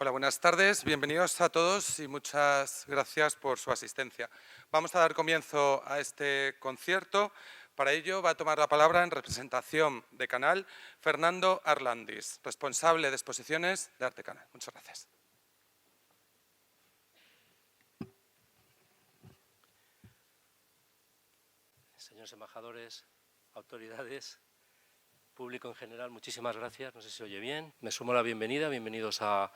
Hola, buenas tardes. Bienvenidos a todos y muchas gracias por su asistencia. Vamos a dar comienzo a este concierto. Para ello va a tomar la palabra en representación de Canal Fernando Arlandis, responsable de exposiciones de Arte Canal. Muchas gracias. Señores embajadores, autoridades, público en general, muchísimas gracias. No sé si se oye bien. Me sumo a la bienvenida. Bienvenidos al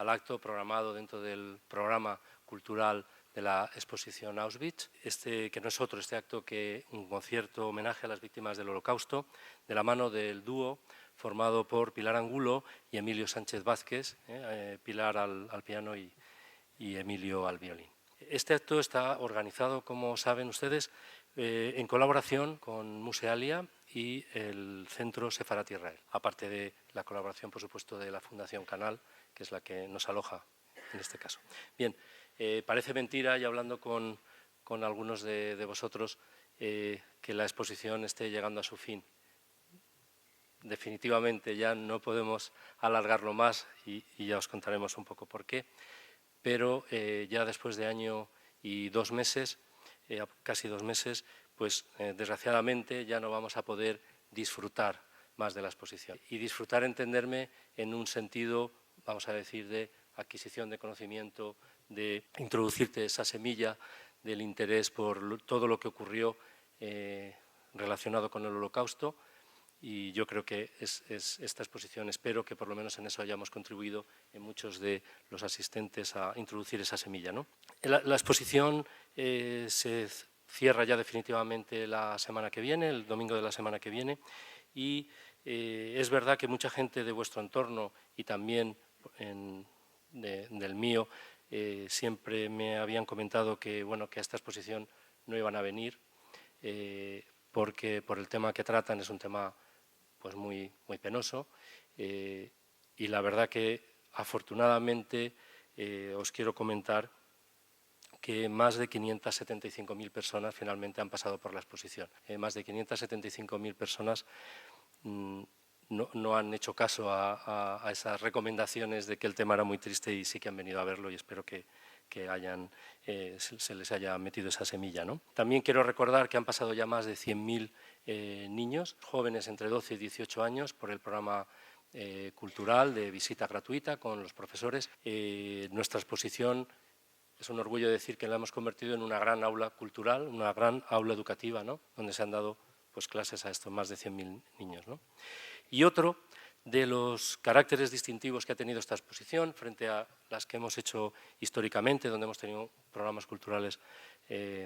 acto programado dentro del programa cultural de la exposición Auschwitz. Este acto que un concierto homenaje a las víctimas del Holocausto, de la mano del dúo formado por Pilar Angulo y Emilio Sánchez Vázquez, Pilar al piano y Emilio al violín. Este acto está organizado, como saben ustedes, en colaboración con Musealia y el Centro Sefarat Israel, aparte de la colaboración, por supuesto, de la Fundación Canal, que es la que nos aloja en este caso. Bien, parece mentira, y hablando con algunos de vosotros, que la exposición esté llegando a su fin. Definitivamente ya no podemos alargarlo más y ya os contaremos un poco por qué. Pero ya después de año y 2 meses, casi 2 meses, pues desgraciadamente ya no vamos a poder disfrutar más de la exposición. Y disfrutar, entenderme, en un sentido, vamos a decir, de adquisición de conocimiento, de introducirte esa semilla del interés por todo lo que ocurrió relacionado con el Holocausto. Y yo creo que es esta exposición, espero que por lo menos en eso hayamos contribuido en muchos de los asistentes a introducir esa semilla, ¿no? La exposición se cierra ya definitivamente la semana que viene, el domingo de la semana que viene, y es verdad que mucha gente de vuestro entorno y también del mío siempre me habían comentado que, bueno, que a esta exposición no iban a venir porque por el tema que tratan es un tema pues muy penoso y la verdad que afortunadamente os quiero comentar que más de 575.000 personas finalmente han pasado por la exposición. Más de 575.000 personas no han hecho caso a esas recomendaciones de que el tema era muy triste y sí que han venido a verlo y espero que se les haya metido esa semilla, ¿no? También quiero recordar que han pasado ya más de 100.000 niños, jóvenes entre 12 y 18 años, por el programa cultural de visita gratuita con los profesores. Nuestra exposición es un orgullo decir que la hemos convertido en una gran aula cultural, una gran aula educativa, ¿no? Donde se han dado pues, clases a estos más de 100.000 niños, ¿no? Y otro de los caracteres distintivos que ha tenido esta exposición frente a las que hemos hecho históricamente, donde hemos tenido programas culturales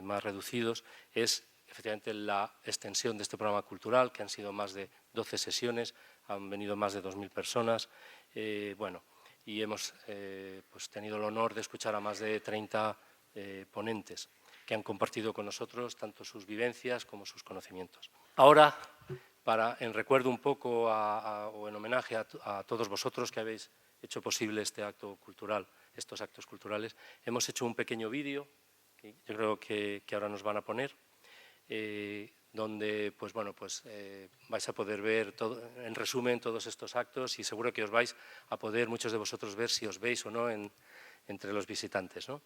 más reducidos, es efectivamente la extensión de este programa cultural, que han sido más de 12 sesiones, han venido más de 2.000 personas, bueno, y hemos pues tenido el honor de escuchar a más de 30 ponentes que han compartido con nosotros tanto sus vivencias como sus conocimientos. Ahora, en recuerdo un poco o en homenaje a todos vosotros que habéis hecho posible este acto cultural, estos actos culturales, hemos hecho un pequeño vídeo que yo creo que ahora nos van a poner, donde pues, bueno, pues, vais a poder ver todo, en resumen todos estos actos y seguro que os vais a poder, muchos de vosotros, ver si os veis o no entre los visitantes, ¿no?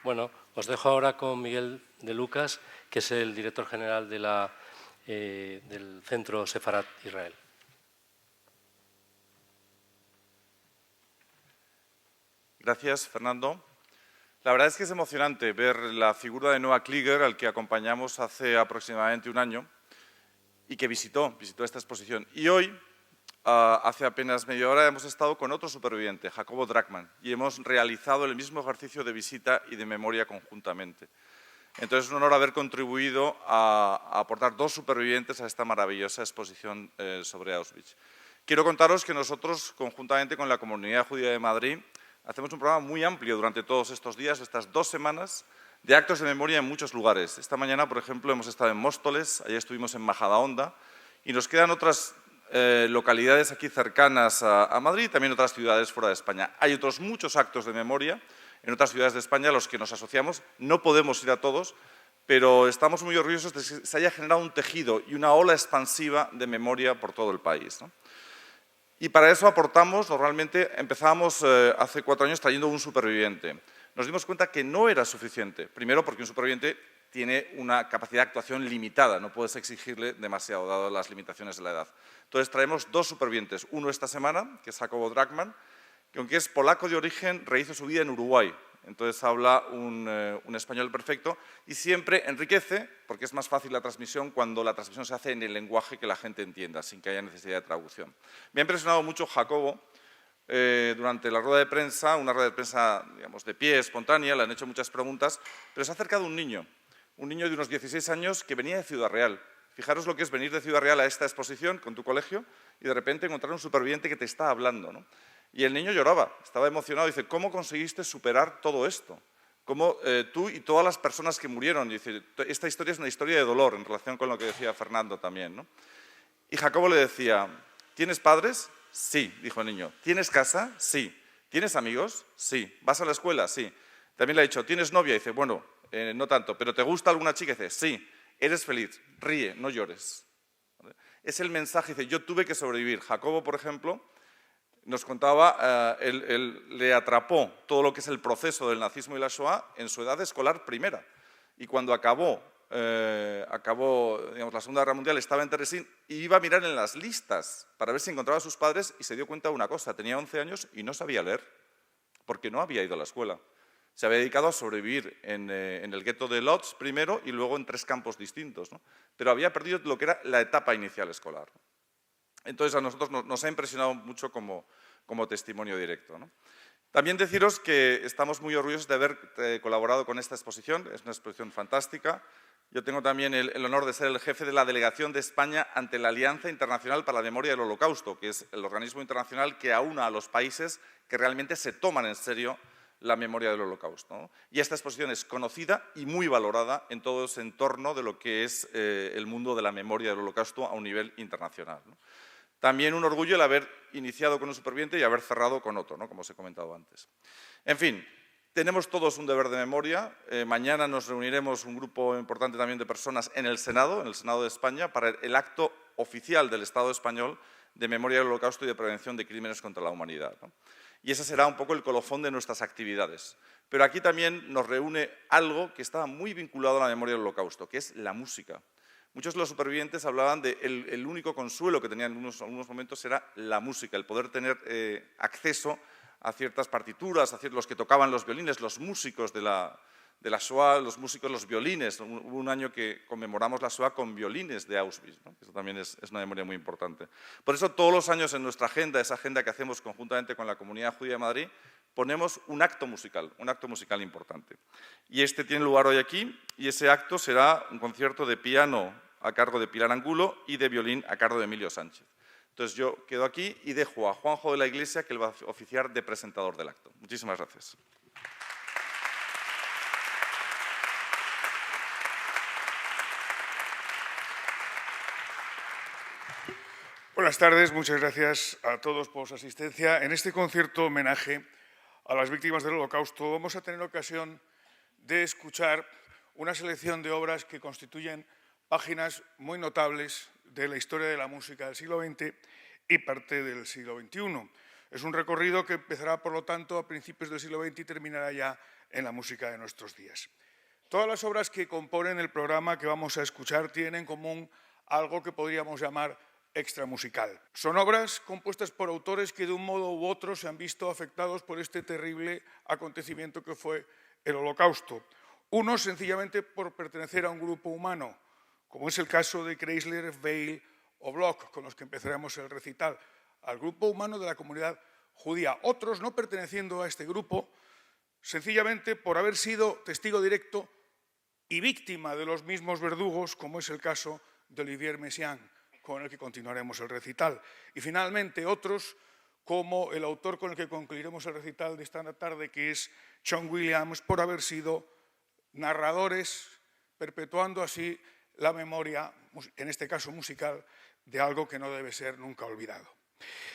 Bueno, os dejo ahora con Miguel de Lucas, que es el director general del Centro Sefarat Israel. Gracias, Fernando. La verdad es que es emocionante ver la figura de Noah Klieger, al que acompañamos hace aproximadamente un año y que visitó esta exposición. Y hoy, hace apenas media hora, hemos estado con otro superviviente, Jacobo Drachmann, y hemos realizado el mismo ejercicio de visita y de memoria conjuntamente. Entonces, es un honor haber contribuido a aportar dos supervivientes a esta maravillosa exposición sobre Auschwitz. Quiero contaros que nosotros, conjuntamente con la Comunidad Judía de Madrid, hacemos un programa muy amplio durante todos estos días, estas 2 semanas, de actos de memoria en muchos lugares. Esta mañana, por ejemplo, hemos estado en Móstoles, ayer estuvimos en Majadahonda, y nos quedan otras localidades aquí cercanas a Madrid y también otras ciudades fuera de España. Hay otros muchos actos de memoria en otras ciudades de España a los que nos asociamos. No podemos ir a todos, pero estamos muy orgullosos de que se haya generado un tejido y una ola expansiva de memoria por todo el país, ¿no? Y para eso aportamos, normalmente empezábamos hace 4 años trayendo un superviviente. Nos dimos cuenta que no era suficiente. Primero porque un superviviente tiene una capacidad de actuación limitada, no puedes exigirle demasiado, dado las limitaciones de la edad. Entonces traemos 2 supervivientes, uno esta semana, que es Jacobo Drachmann, que aunque es polaco de origen, rehizo su vida en Uruguay. Entonces habla un español perfecto y siempre enriquece, porque es más fácil la transmisión cuando la transmisión se hace en el lenguaje que la gente entienda, sin que haya necesidad de traducción. Me ha impresionado mucho Jacobo durante la rueda de prensa, una rueda de prensa, digamos, de pie, espontánea, le han hecho muchas preguntas, pero se ha acercado un niño de unos 16 años que venía de Ciudad Real. Fijaros lo que es venir de Ciudad Real a esta exposición con tu colegio y de repente encontrar un superviviente que te está hablando, ¿no? Y el niño lloraba, estaba emocionado, dice, ¿cómo conseguiste superar todo esto? ¿Cómo tú y todas las personas que murieron? Dice, esta historia es una historia de dolor, en relación con lo que decía Fernando también, ¿no? Y Jacobo le decía, ¿tienes padres? Sí, dijo el niño. ¿Tienes casa? Sí. ¿Tienes amigos? Sí. ¿Vas a la escuela? Sí. También le ha dicho, ¿tienes novia? Dice, bueno, no tanto, ¿pero te gusta alguna chica? Dice, sí. ¿Eres feliz? Ríe, no llores. ¿Vale? Es el mensaje, dice, yo tuve que sobrevivir. Jacobo, por ejemplo, nos contaba, él le atrapó todo lo que es el proceso del nazismo y la Shoah en su edad escolar primera. Y cuando acabó digamos, la Segunda Guerra Mundial, estaba en Terezín y iba a mirar en las listas para ver si encontraba a sus padres y se dio cuenta de una cosa, tenía 11 años y no sabía leer, porque no había ido a la escuela. Se había dedicado a sobrevivir en el gueto de Lodz primero y luego en 3 campos distintos, ¿no? Pero había perdido lo que era la etapa inicial escolar. Entonces, a nosotros nos ha impresionado mucho como testimonio directo, ¿no? También deciros que estamos muy orgullosos de haber colaborado con esta exposición. Es una exposición fantástica. Yo tengo también el honor de ser el jefe de la delegación de España ante la Alianza Internacional para la Memoria del Holocausto, que es el organismo internacional que aúna a los países que realmente se toman en serio la memoria del Holocausto, ¿no? Y esta exposición es conocida y muy valorada en todo ese entorno de lo que es el mundo de la memoria del Holocausto a un nivel internacional, ¿no? También un orgullo el haber iniciado con un superviviente y haber cerrado con otro, ¿no? Como os he comentado antes. En fin, tenemos todos un deber de memoria. Mañana nos reuniremos un grupo importante también de personas en el Senado de España, para el acto oficial del Estado español de memoria del Holocausto y de prevención de crímenes contra la humanidad, ¿no? Y ese será un poco el colofón de nuestras actividades. Pero aquí también nos reúne algo que estaba muy vinculado a la memoria del Holocausto, que es la música. Muchos de los supervivientes hablaban de el único consuelo que tenían en algunos momentos era la música, el poder tener acceso a ciertas partituras, a los que tocaban los violines, los músicos de la Shoah, los músicos, los violines. Hubo un año que conmemoramos la Shoah con violines de Auschwitz, ¿no? Eso también es una memoria muy importante. Por eso todos los años en nuestra agenda, esa agenda que hacemos conjuntamente con la Comunidad Judía de Madrid, ponemos un acto musical importante. Y este tiene lugar hoy aquí, y ese acto será un concierto de piano a cargo de Pilar Angulo y de violín a cargo de Emilio Sánchez. Entonces yo quedo aquí y dejo a Juanjo de la Iglesia, que él va a oficiar de presentador del acto. Muchísimas gracias. Buenas tardes, muchas gracias a todos por su asistencia. En este concierto homenaje a las víctimas del Holocausto vamos a tener ocasión de escuchar una selección de obras que constituyen páginas muy notables de la historia de la música del siglo XX y parte del siglo XXI. Es un recorrido que empezará, por lo tanto, a principios del siglo XX y terminará ya en la música de nuestros días. Todas las obras que componen el programa que vamos a escuchar tienen en común algo que podríamos llamar extramusical. Son obras compuestas por autores que de un modo u otro se han visto afectados por este terrible acontecimiento que fue el Holocausto. Unos sencillamente por pertenecer a un grupo humano, como es el caso de Kreisler, Weil o Bloch, con los que empezaremos el recital, al grupo humano de la comunidad judía. Otros no perteneciendo a este grupo, sencillamente por haber sido testigo directo y víctima de los mismos verdugos, como es el caso de Olivier Messiaen, con el que continuaremos el recital. Y finalmente otros, como el autor con el que concluiremos el recital de esta tarde, que es John Williams, por haber sido narradores, perpetuando así la memoria, en este caso musical, de algo que no debe ser nunca olvidado.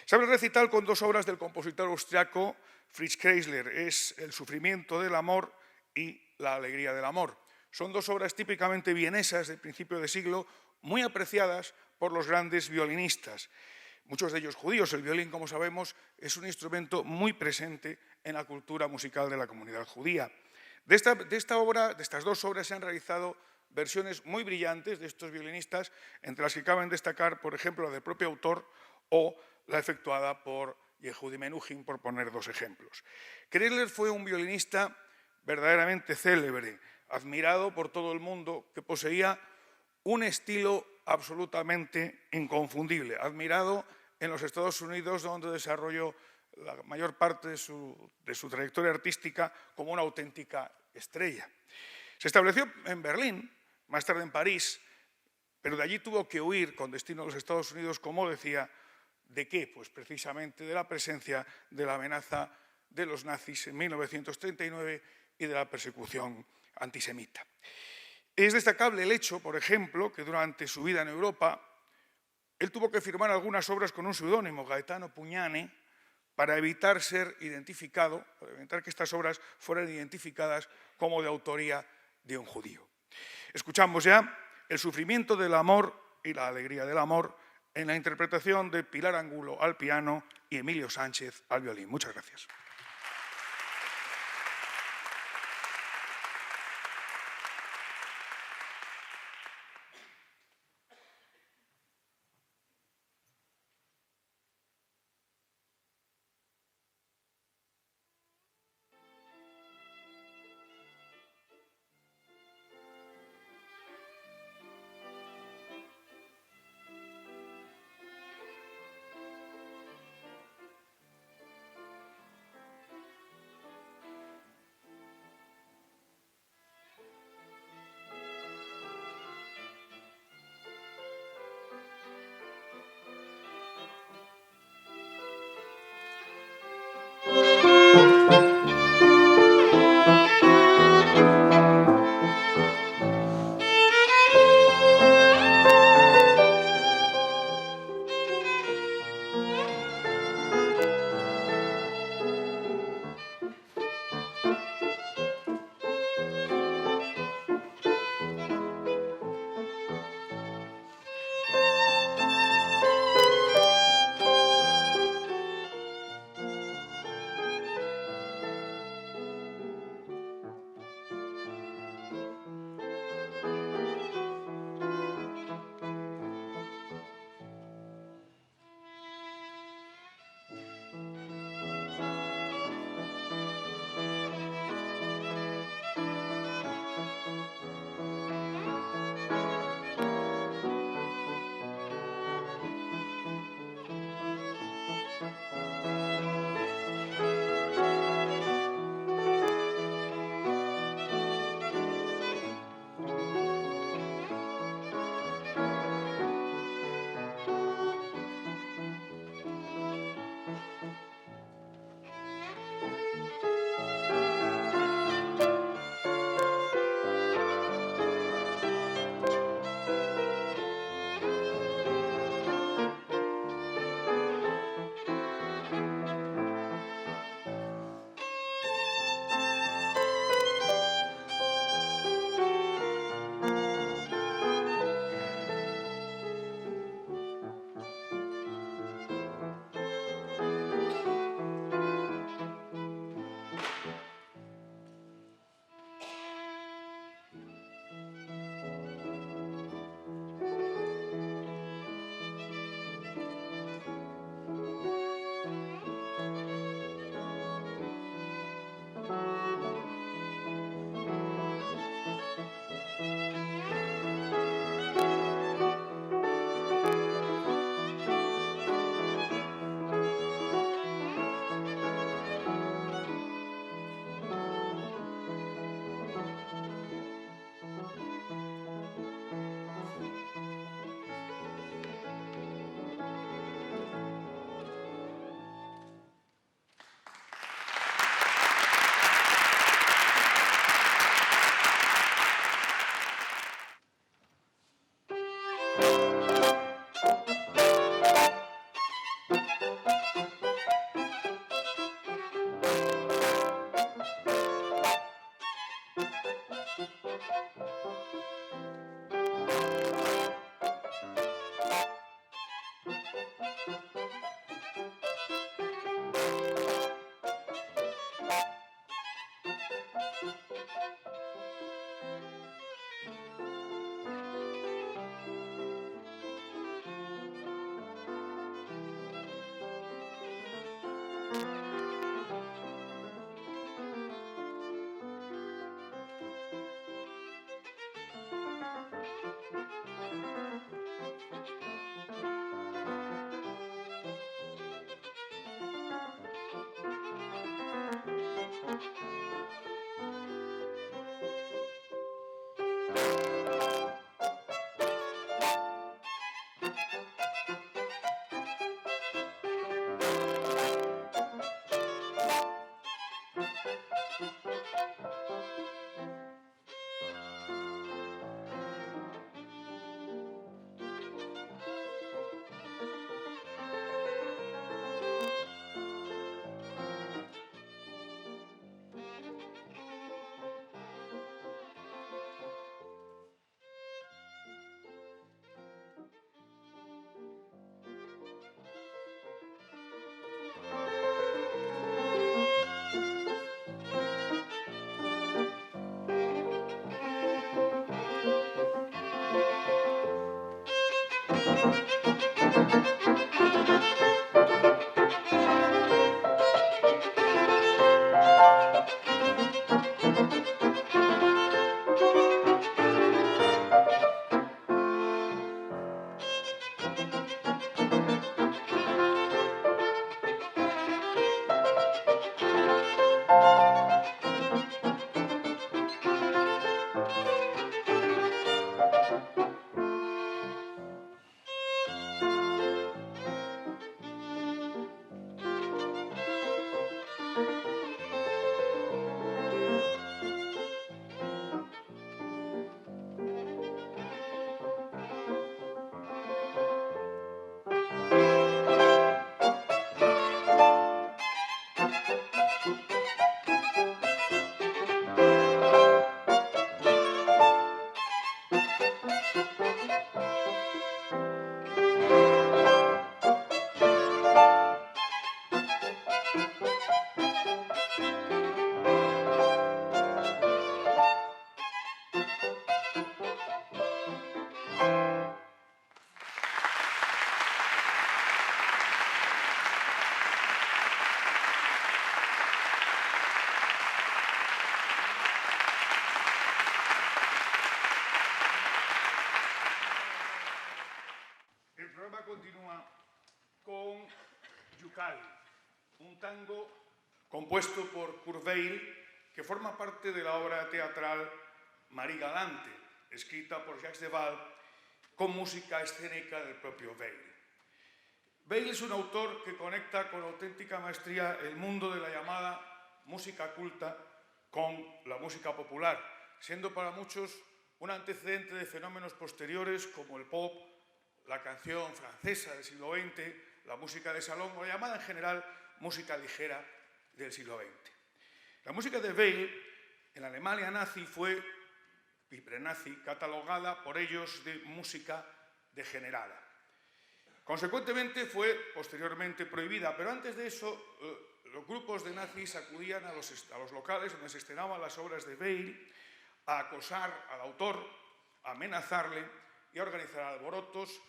Se abre el recital con dos obras del compositor austriaco Fritz Kreisler, es El sufrimiento del amor y La alegría del amor. Son dos obras típicamente vienesas de principio de siglo, muy apreciadas por los grandes violinistas, muchos de ellos judíos. El violín, como sabemos, es un instrumento muy presente en la cultura musical de la comunidad judía. De estas dos obras se han realizado versiones muy brillantes de estos violinistas, entre las que caben destacar, por ejemplo, la del propio autor o la efectuada por Yehudi Menuhin, por poner dos ejemplos. Kreisler fue un violinista verdaderamente célebre, admirado por todo el mundo, que poseía un estilo absolutamente inconfundible, admirado en los Estados Unidos, donde desarrolló la mayor parte de su trayectoria artística como una auténtica estrella. Se estableció en Berlín, más tarde en París, pero de allí tuvo que huir con destino a los Estados Unidos, como decía. ¿De qué? Pues precisamente de la presencia de la amenaza de los nazis en 1939 y de la persecución antisemita. Es destacable el hecho, por ejemplo, que durante su vida en Europa él tuvo que firmar algunas obras con un seudónimo, Gaetano Pugnani, para evitar ser identificado, para evitar que estas obras fueran identificadas como de autoría de un judío. Escuchamos ya El sufrimiento del amor y la alegría del amor en la interpretación de Pilar Angulo al piano y Emilio Sánchez al violín. Muchas gracias. Yucali, un tango compuesto por Kurt Weill que forma parte de la obra teatral Marie Galante, escrita por Jacques Deval con música escénica del propio Weill. Weill es un autor que conecta con auténtica maestría el mundo de la llamada música culta con la música popular, siendo para muchos un antecedente de fenómenos posteriores como el pop, la canción francesa del siglo XX, la música de salón o la llamada en general música ligera del siglo XX. La música de Weill en la Alemania nazi fue, y prenazi, catalogada por ellos de música degenerada. Consecuentemente fue posteriormente prohibida, pero antes de eso los grupos de nazis acudían a los locales donde se estrenaban las obras de Weill a acosar al autor, a amenazarle y a organizar alborotos.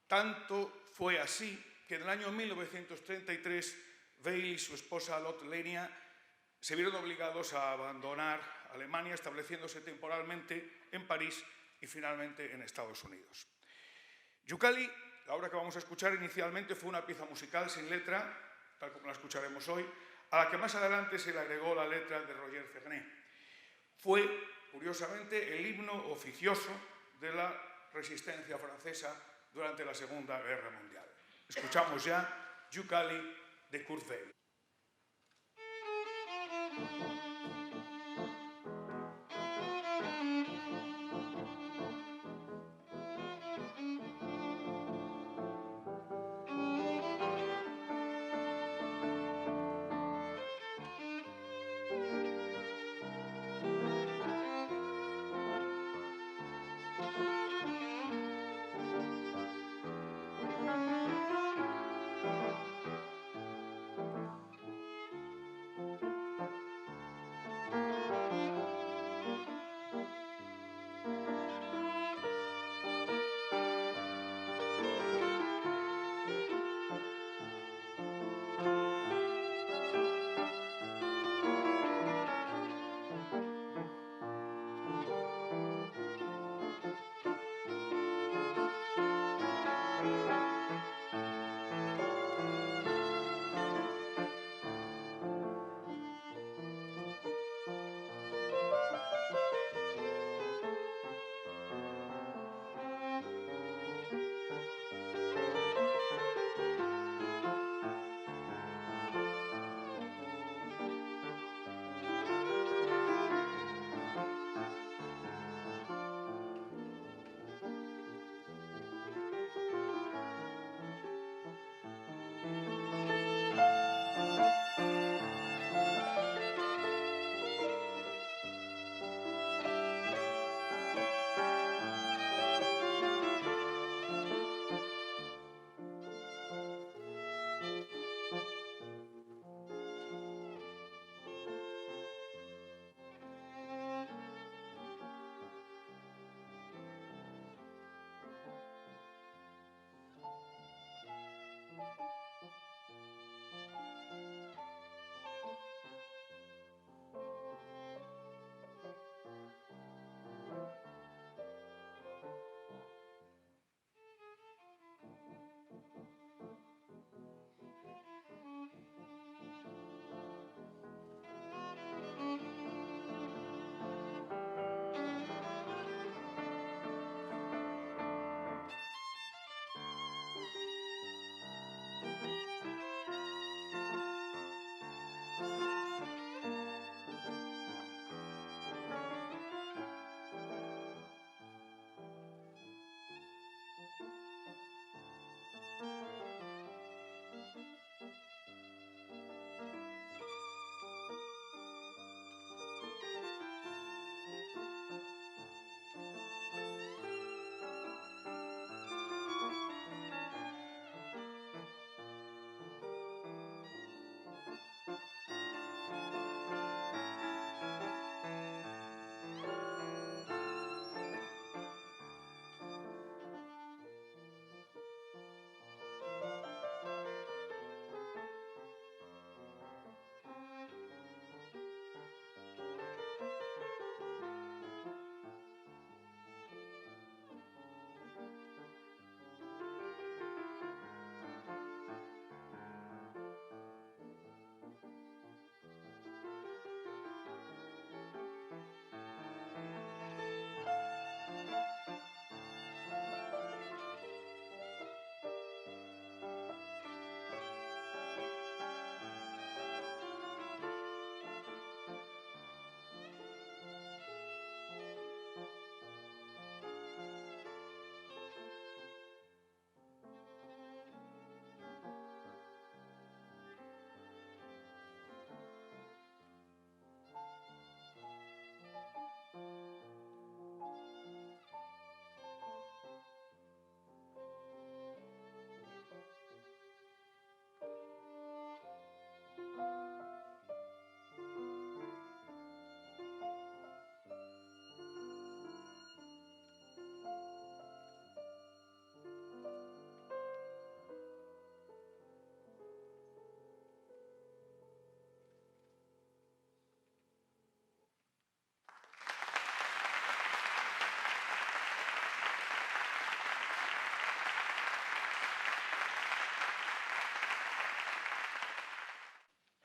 Tanto fue así que en el año 1933 Weill y su esposa Lotte Lenya se vieron obligados a abandonar Alemania, estableciéndose temporalmente en París y finalmente en Estados Unidos. Yucali, la obra que vamos a escuchar inicialmente, fue una pieza musical sin letra, tal como la escucharemos hoy, a la que más adelante se le agregó la letra de Roger Fernet. Fue, curiosamente, el himno oficioso de la resistencia francesa durante la Segunda Guerra Mundial. Escuchamos ya Yucali de Kurt Weill.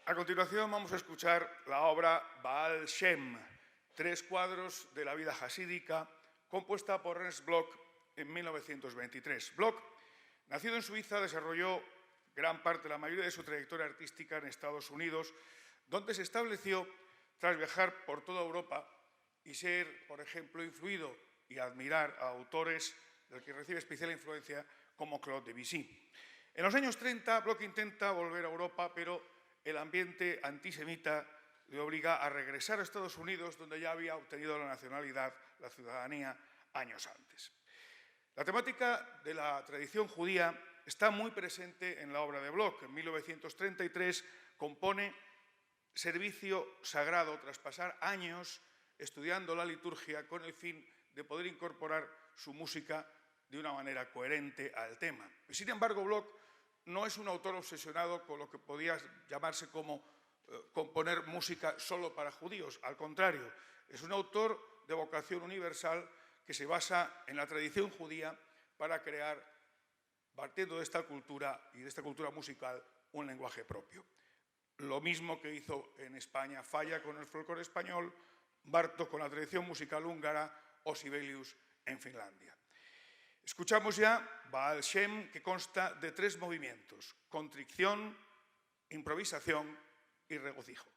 A continuación vamos a escuchar la obra Baal Shem, 3 cuadros de la vida jasídica, compuesta por Ernst Bloch en 1923. Bloch, nacido en Suiza, desarrolló gran parte, la mayoría de su trayectoria artística en Estados Unidos, donde se estableció tras viajar por toda Europa y ser, por ejemplo, influido y admirar a autores del que recibe especial influencia como Claude Debussy. En los años 30, Bloch intenta volver a Europa, pero el ambiente antisemita le obliga a regresar a Estados Unidos, donde ya había obtenido la nacionalidad, la ciudadanía, años antes. La temática de la tradición judía está muy presente en la obra de Bloch. En 1933 compone Servicio Sagrado, tras pasar años estudiando la liturgia con el fin de poder incorporar su música de una manera coherente al tema. Sin embargo, Bloch no es un autor obsesionado con lo que podía llamarse como componer música solo para judíos. Al contrario, es un autor de vocación universal que se basa en la tradición judía para crear, partiendo de esta cultura y de esta cultura musical, un lenguaje propio. Lo mismo que hizo en España Falla con el folclore español, Bartók con la tradición musical húngara o Sibelius en Finlandia. Escuchamos ya Baal Shem, que consta de 3 movimientos: contrición, improvisación y regocijo.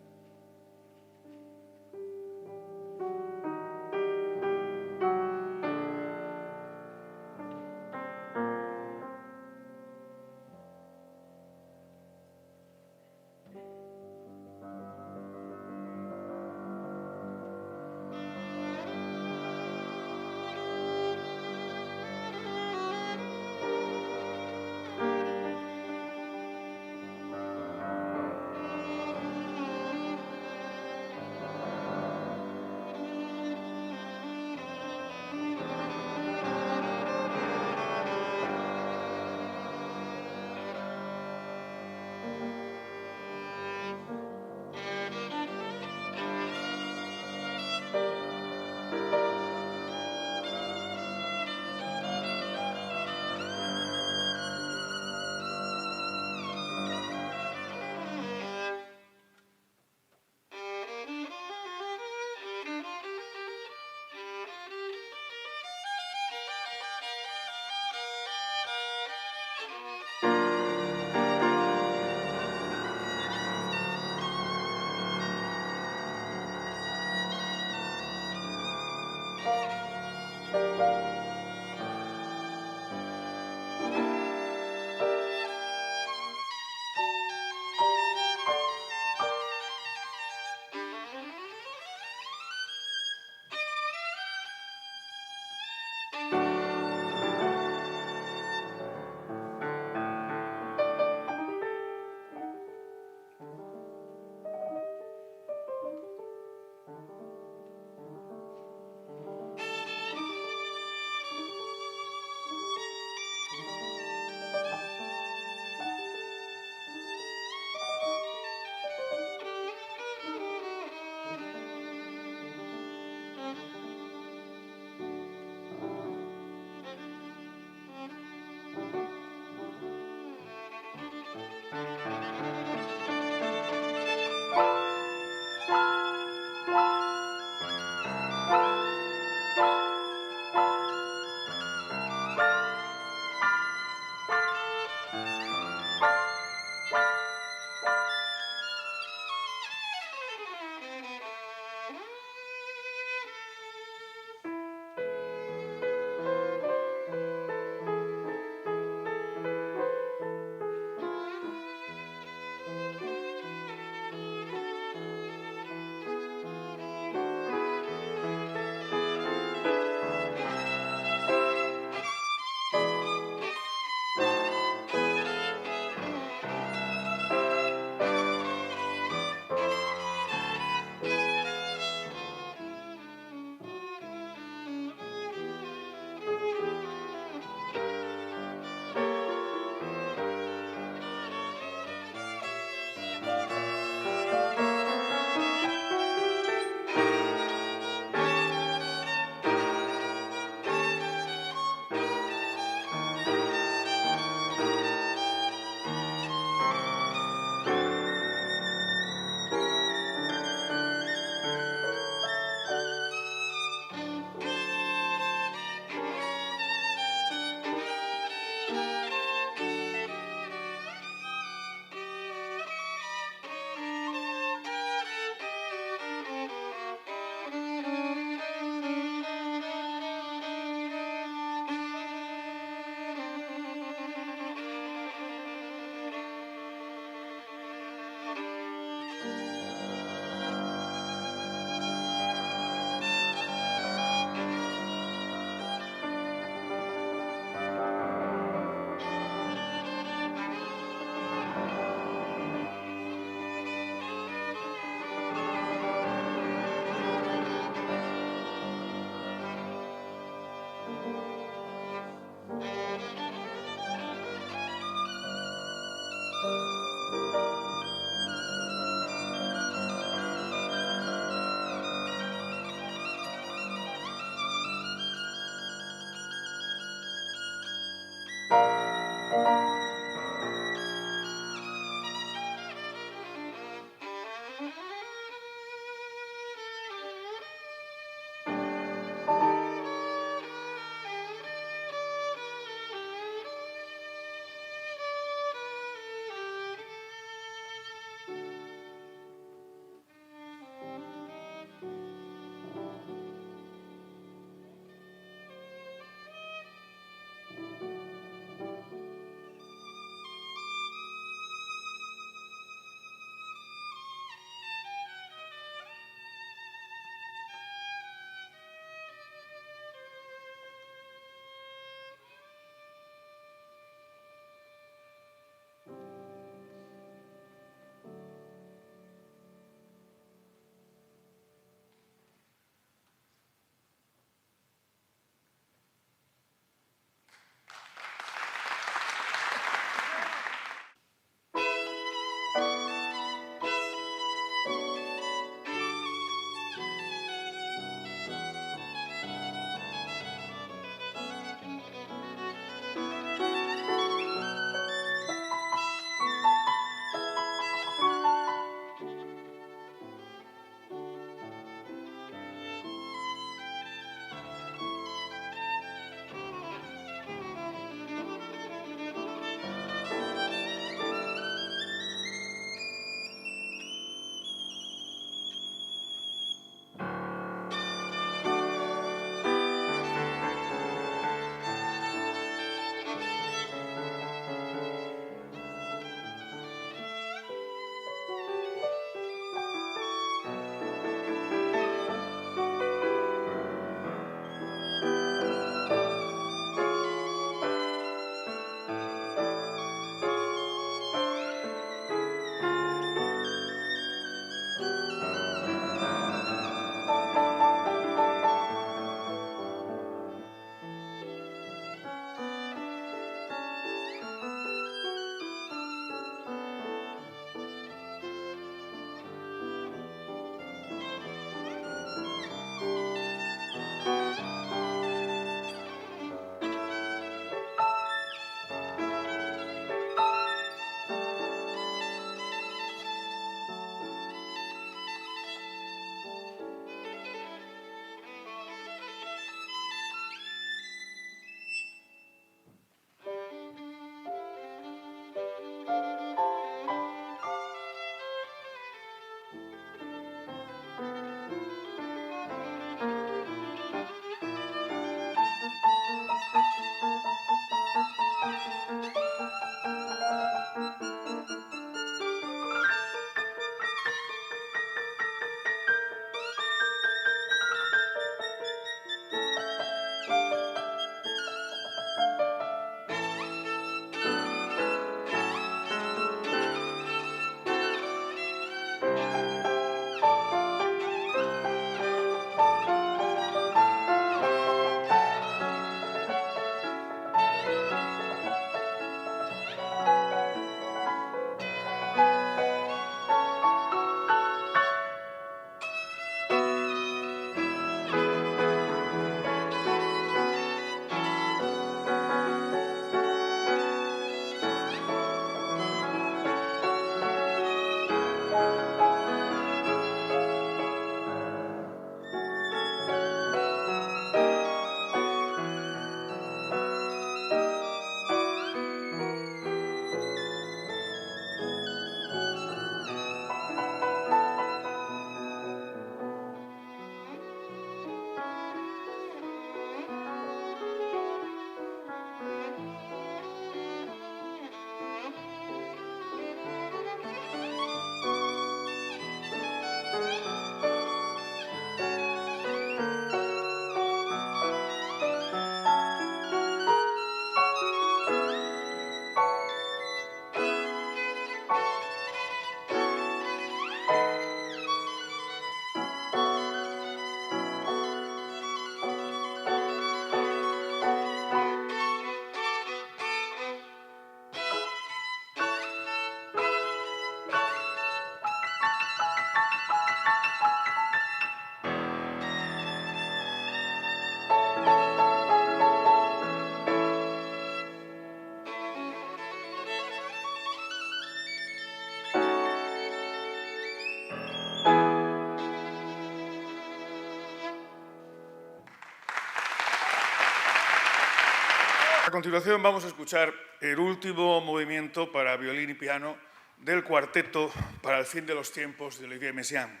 continuación vamos a escuchar el último movimiento para violín y piano del cuarteto para el fin de los tiempos de Olivier Messiaen.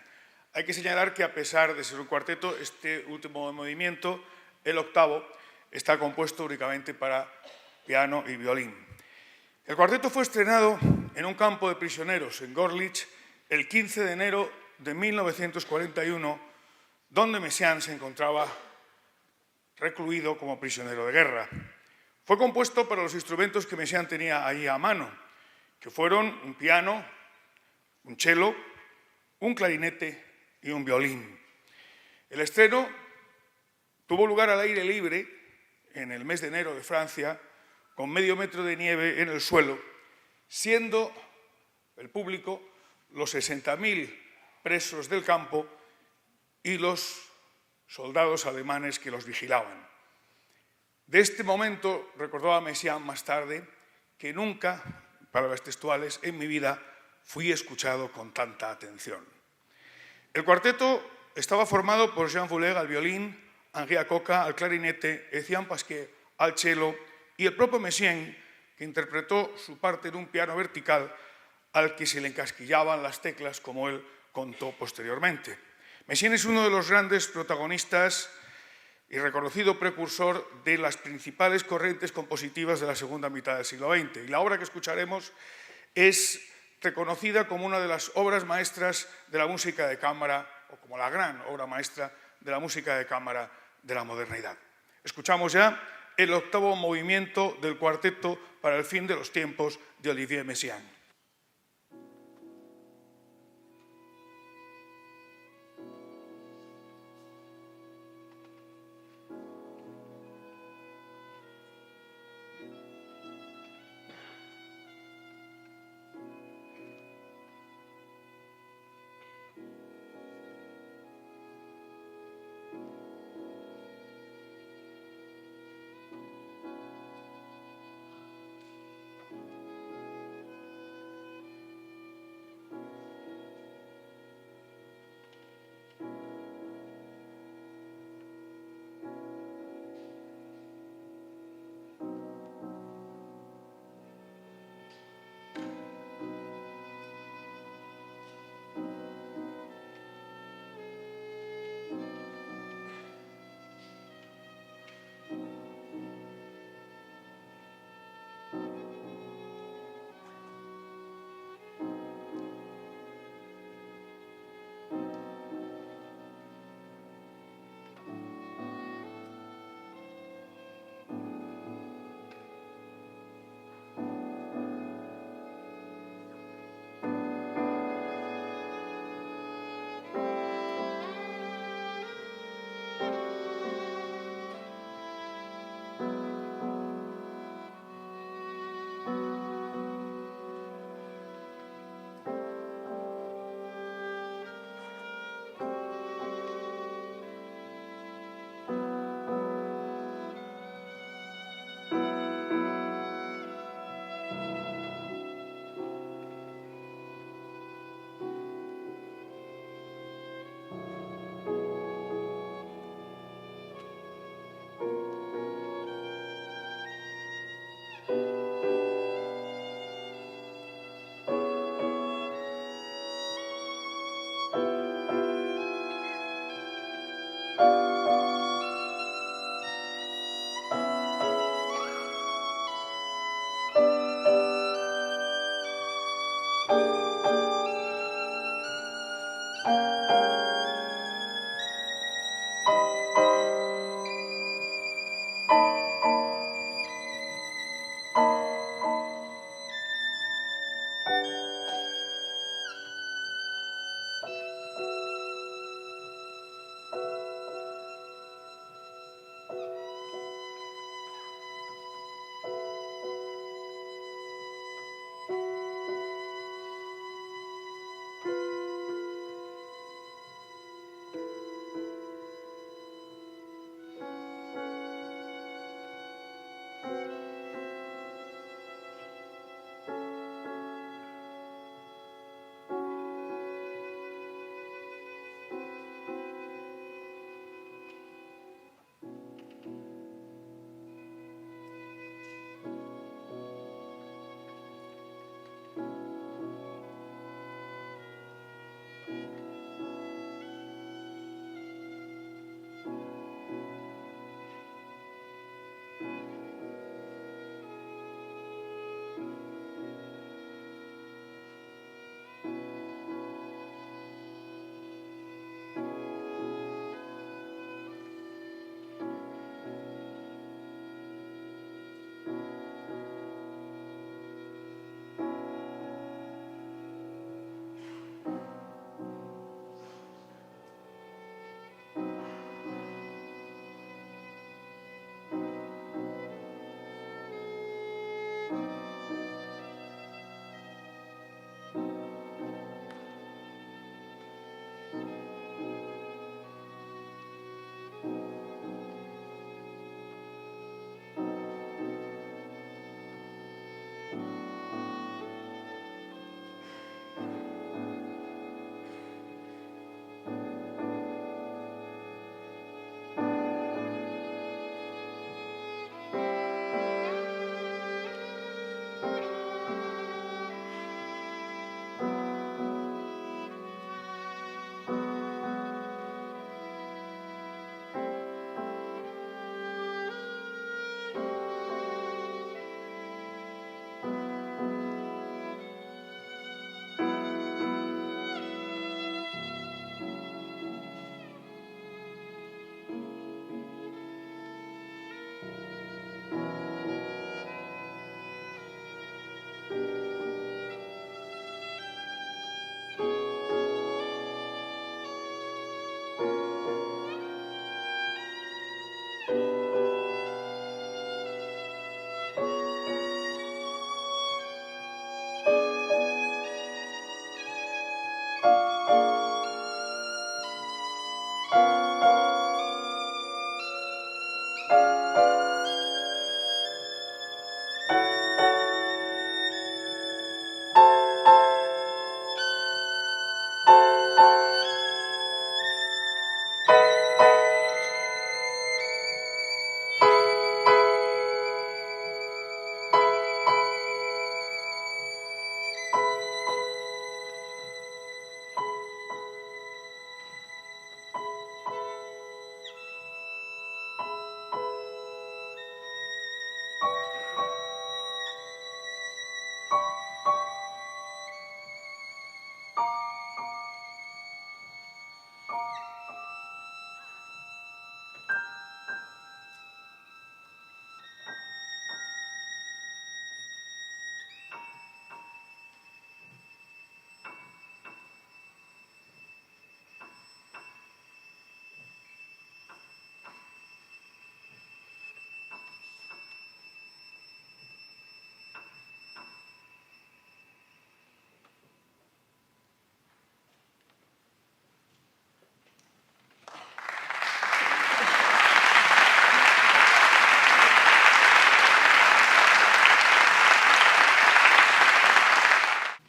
Hay que señalar que, a pesar de ser un cuarteto, este último movimiento, el octavo, está compuesto únicamente para piano y violín. El cuarteto fue estrenado en un campo de prisioneros en Görlitz el 15 de enero de 1941, donde Messiaen se encontraba recluido como prisionero de guerra. Fue compuesto para los instrumentos que Messiaen tenía ahí a mano, que fueron un piano, un cello, un clarinete y un violín. El estreno tuvo lugar al aire libre en el mes de enero de Francia, con medio metro de nieve en el suelo, siendo el público los 60.000 presos del campo y los soldados alemanes que los vigilaban. De este momento recordaba Messiaen más tarde que nunca, palabras textuales, en mi vida fui escuchado con tanta atención. El cuarteto estaba formado por Jean Fouleg al violín, Henri Acoca al clarinete, Etienne Pasquier al cello y el propio Messiaen, que interpretó su parte en un piano vertical al que se le encasquillaban las teclas, como él contó posteriormente. Messiaen es uno de los grandes protagonistas y reconocido precursor de las principales corrientes compositivas de la segunda mitad del siglo XX. Y la obra que escucharemos es reconocida como una de las obras maestras de la música de cámara, o como la gran obra maestra de la música de cámara de la modernidad. Escuchamos ya el octavo movimiento del cuarteto para el fin de los tiempos de Olivier Messiaen.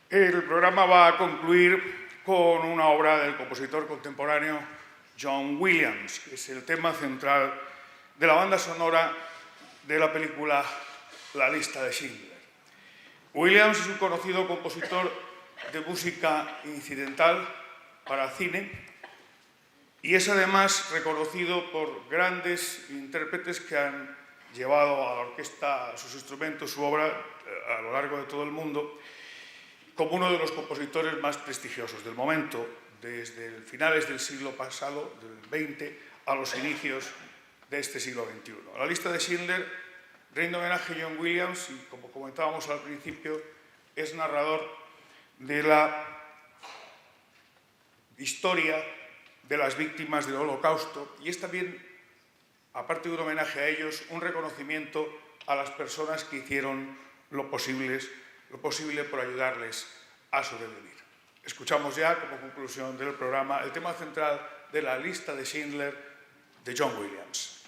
El programa va a concluir con una obra del compositor contemporáneo John Williams, que es el tema central de la banda sonora de la película La lista de Schindler. Williams es un conocido compositor de música incidental para cine y es además reconocido por grandes intérpretes que han llevado a la orquesta sus instrumentos, su obra, a lo largo de todo el mundo, como uno de los compositores más prestigiosos del momento, desde finales del siglo pasado, del XX, a los inicios de este siglo XXI. La lista de Schindler rinde homenaje a John Williams y, como comentábamos al principio, es narrador de la historia de las víctimas del Holocausto y es también, aparte de un homenaje a ellos, un reconocimiento a las personas que hicieron lo posible por ayudarles a sobrevivir. Escuchamos ya, como conclusión del programa, el tema central de La lista de Schindler de John Williams.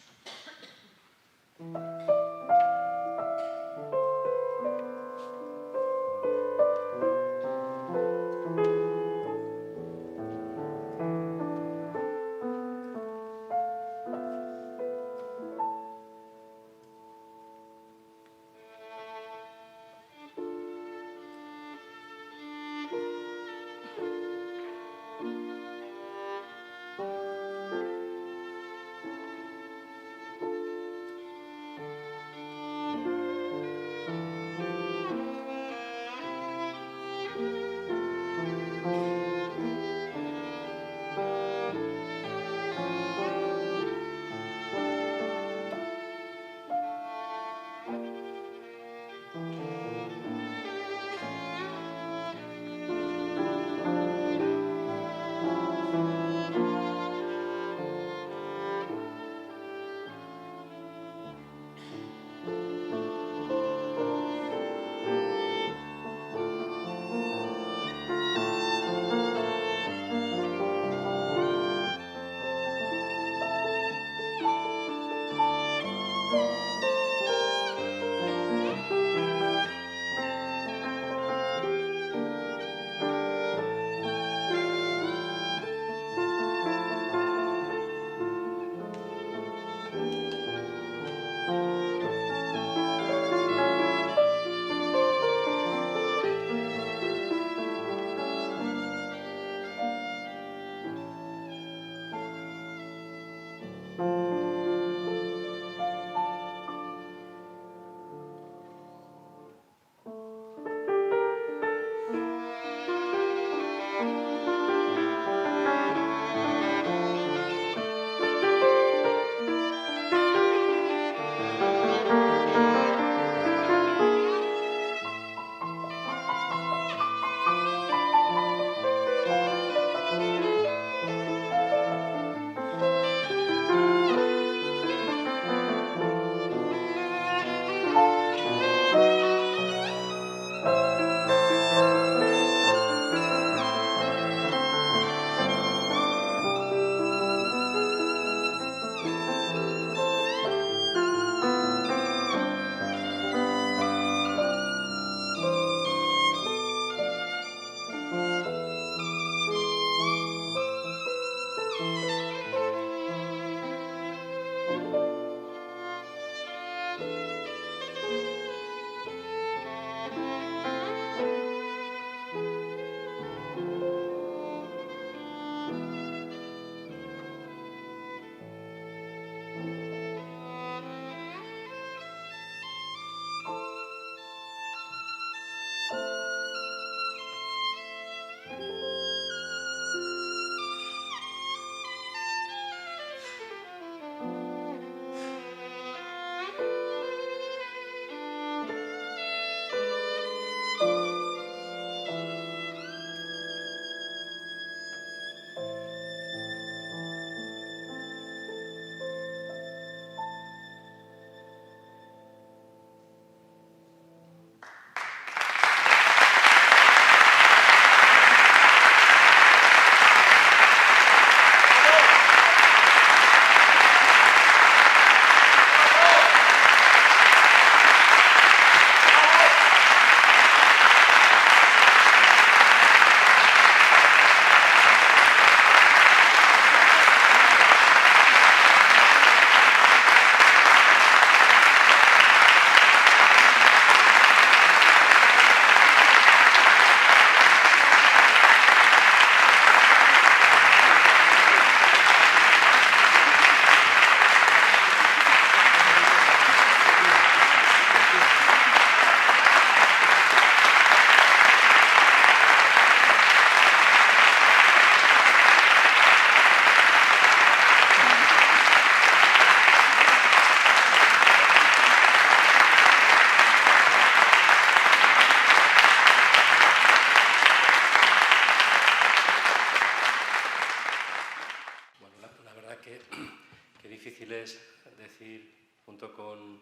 con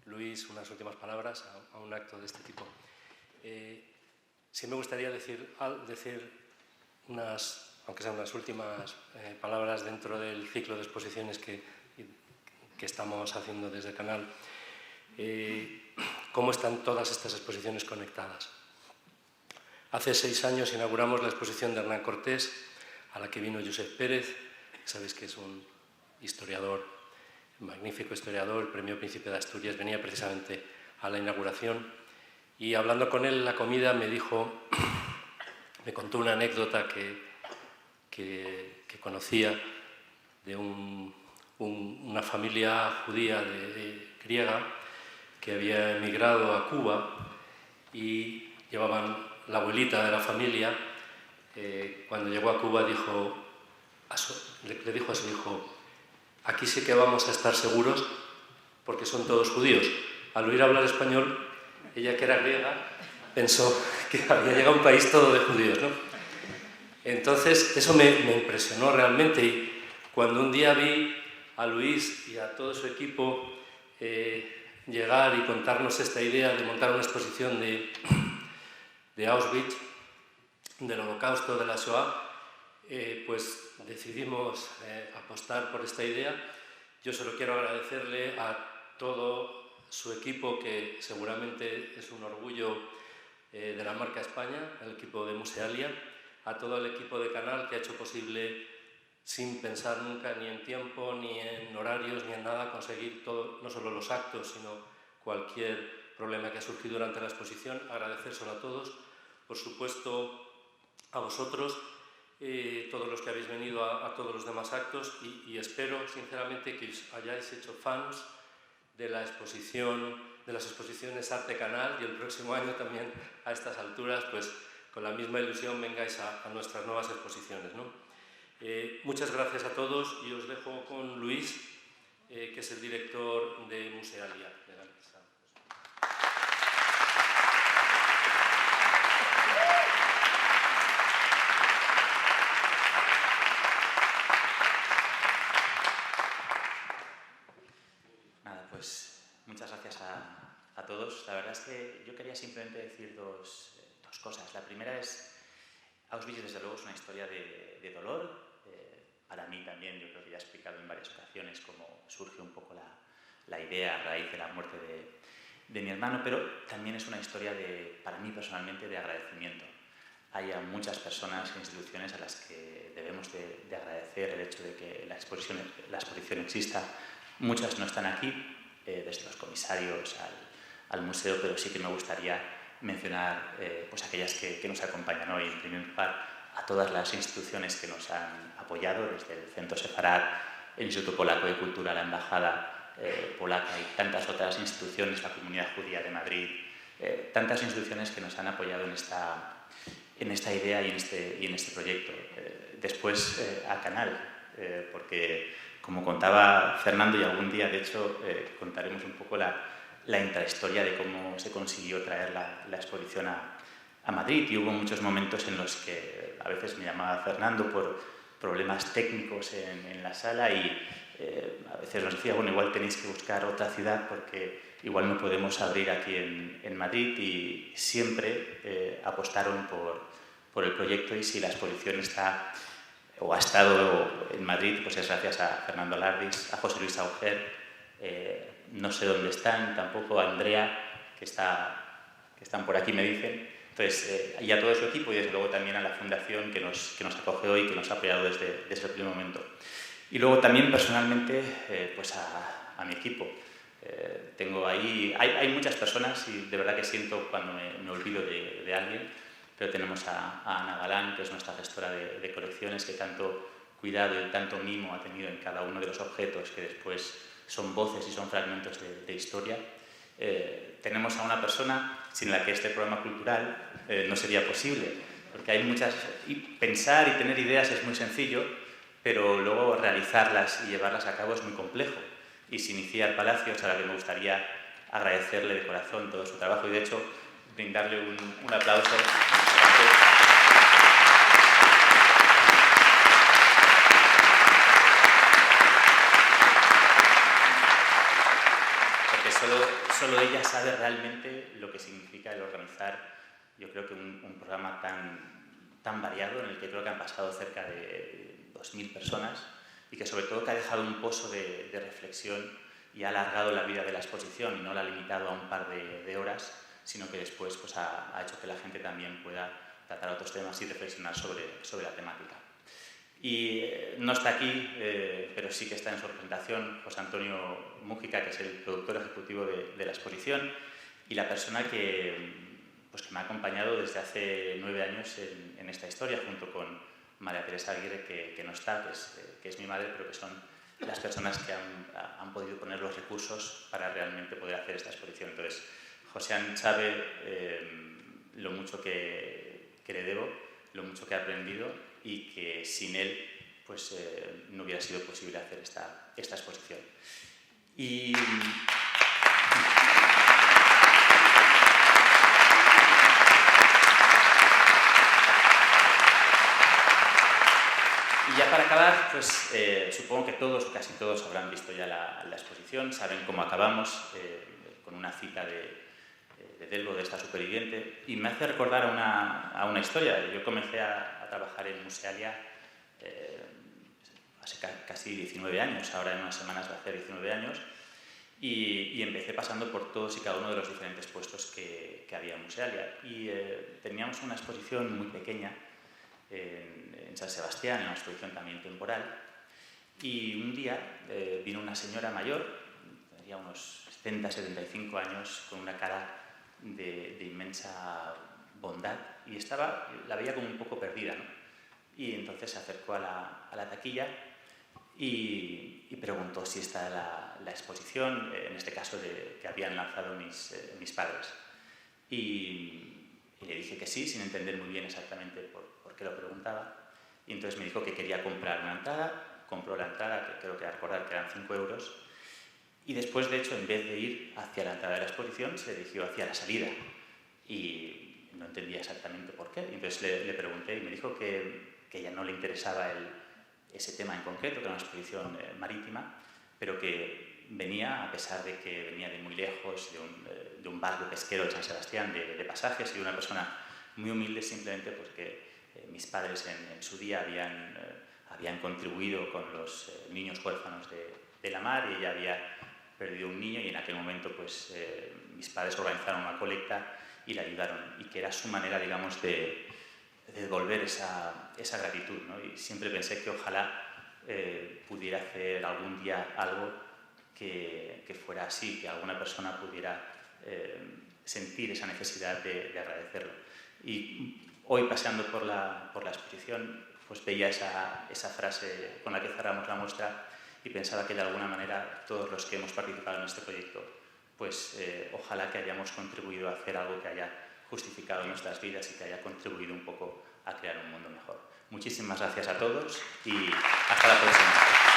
Luis unas últimas palabras a un acto de este tipo. Sí me gustaría decir aunque sean unas últimas palabras dentro del ciclo de exposiciones que estamos haciendo desde el canal, cómo están todas estas exposiciones conectadas. Hace 6 años inauguramos la exposición de Hernán Cortés, a la que vino Josep Pérez, que sabéis que es un historiador, un magnífico historiador, el Premio Príncipe de Asturias, venía precisamente a la inauguración, y hablando con él en la comida me contó una anécdota que conocía de una familia judía griega que había emigrado a Cuba y llevaban la abuelita de la familia. Cuando llegó a Cuba le dijo a su hijo: aquí sí que vamos a estar seguros porque son todos judíos. Al oír hablar español, ella, que era griega, pensó que había llegado a un país todo de judíos, ¿no? Entonces eso me impresionó realmente, y cuando un día vi a Luis y a todo su equipo llegar y contarnos esta idea de montar una exposición de Auschwitz, del Holocausto, de la Shoah, pues decidimos apostar por esta idea. Yo solo quiero agradecerle a todo su equipo, que seguramente es un orgullo de la marca España, el equipo de Musealia, a todo el equipo de Canal, que ha hecho posible, sin pensar nunca ni en tiempo, ni en horarios, ni en nada, conseguir todo, no solo los actos, sino cualquier problema que ha surgido durante la exposición. Agradecérselo a todos, por supuesto a vosotros, todos los que habéis venido a todos los demás actos, y espero sinceramente que os hayáis hecho fans de la exposición, de las exposiciones Arte Canal, y el próximo año también, a estas alturas, pues con la misma ilusión vengáis a nuestras nuevas exposiciones, ¿no? Muchas gracias a todos, y os dejo con Luis, que es el director de Musealia. Nada, pues muchas gracias a todos. La verdad es que yo quería simplemente decir dos cosas. La primera es, Auschwitz desde luego es una historia de dolor. Para mí también, yo creo que ya he explicado en varias ocasiones cómo surge un poco la idea a raíz de la muerte de mi hermano, pero también es una historia para mí personalmente, de agradecimiento. Hay a muchas personas e instituciones a las que debemos de agradecer el hecho de que la exposición exista. Muchas no están aquí, desde los comisarios al museo, pero sí que me gustaría mencionar pues aquellas que nos acompañan hoy. En primer lugar, a todas las instituciones que nos han apoyado, desde el Centro Sefarad, el Instituto Polaco de Cultura, la Embajada Polaca y tantas otras instituciones, la Comunidad Judía de Madrid, tantas instituciones que nos han apoyado en esta idea y en este proyecto. Después a Canal, porque como contaba Fernando, y algún día de hecho contaremos un poco la intrahistoria de cómo se consiguió traer la exposición a Madrid, y hubo muchos momentos en los que a veces me llamaba Fernando por problemas técnicos en la sala, y a veces nos decía, bueno, igual tenéis que buscar otra ciudad porque igual no podemos abrir aquí en Madrid, y siempre apostaron por el proyecto. Y si la exposición está o ha estado en Madrid, pues es gracias a Fernando Lardis, a José Luis Auger, no sé dónde están, tampoco a Andrea, que están por aquí, me dicen. Entonces, y a todo su equipo, y desde luego también a la Fundación que nos acoge hoy, que nos ha apoyado desde el primer momento. Y luego también personalmente pues a mi equipo. Tengo ahí, hay muchas personas, y de verdad que siento cuando me olvido de alguien, pero tenemos a Ana Galán, que es nuestra gestora de colecciones, que tanto cuidado y tanto mimo ha tenido en cada uno de los objetos, que después son voces y son fragmentos de historia. Tenemos a una persona sin la que este programa cultural no sería posible, porque hay muchas, y pensar y tener ideas es muy sencillo, pero luego realizarlas y llevarlas a cabo es muy complejo. Y sin Iciar Palacios, a la que me gustaría agradecerle de corazón todo su trabajo, y de hecho brindarle un aplauso. solo ella sabe realmente lo que significa el organizar, yo creo que un programa tan variado, en el que creo que han pasado cerca de 2.000 personas y que sobre todo que ha dejado un pozo de reflexión y ha alargado la vida de la exposición y no la ha limitado a un par de horas, sino que después pues, ha hecho que la gente también pueda tratar otros temas y reflexionar sobre la temática. Y no está aquí, pero sí que está en su presentación, José Antonio Mújica, que es el productor ejecutivo de la exposición y la persona que me ha acompañado desde hace 9 años en esta historia, junto con María Teresa Aguirre, que no está, que es mi madre, pero que son las personas que han podido poner los recursos para realmente poder hacer esta exposición. Entonces, Josean sabe lo mucho que le debo, lo mucho que he aprendido y que sin él pues, no hubiera sido posible hacer esta exposición. Y ya para acabar, pues supongo que todos o casi todos habrán visto ya la exposición, saben cómo acabamos, con una cita de Delbo, de esta superviviente, y me hace recordar a una historia. Yo comencé a trabajar en Musealia hace casi 19 años, ahora en unas semanas va a hacer 19 años, y empecé pasando por todos y cada uno de los diferentes puestos que había en Musealia. Y teníamos una exposición muy pequeña en San Sebastián, en una exposición también temporal, y un día vino una señora mayor, tenía unos 70-75 años, con una cara de inmensa bondad, y la veía como un poco perdida, ¿no? Y entonces se acercó a la taquilla y preguntó si esta era la exposición, en este caso que habían lanzado mis padres. Y le dije que sí, sin entender muy bien exactamente por qué lo preguntaba. Y entonces me dijo que quería comprar una entrada, compró la entrada, que creo que recordar que eran 5 euros. Y después, de hecho, en vez de ir hacia la entrada de la exposición, se dirigió hacia la salida. Y no entendía exactamente por qué. Y entonces le pregunté y me dijo que a ella no le interesaba ese tema en concreto, que era una exposición marítima, pero que venía, a pesar de que venía de muy lejos, de un barrio pesquero de San Sebastián, de Pasajes, y una persona muy humilde, simplemente porque mis padres en su día habían contribuido con los niños huérfanos de la mar, y ella había perdido un niño, y en aquel momento pues, mis padres organizaron una colecta y la ayudaron, y que era su manera, digamos, de devolver esa gratitud, ¿no? Y siempre pensé que ojalá pudiera hacer algún día algo que fuera así, que alguna persona pudiera sentir esa necesidad de agradecerlo. Y hoy, paseando por la exposición, pues veía esa frase con la que cerramos la muestra y pensaba que de alguna manera todos los que hemos participado en este proyecto, pues ojalá que hayamos contribuido a hacer algo que haya justificado nuestras vidas y que haya contribuido un poco a crear un mundo mejor. Muchísimas gracias a todos y hasta la próxima.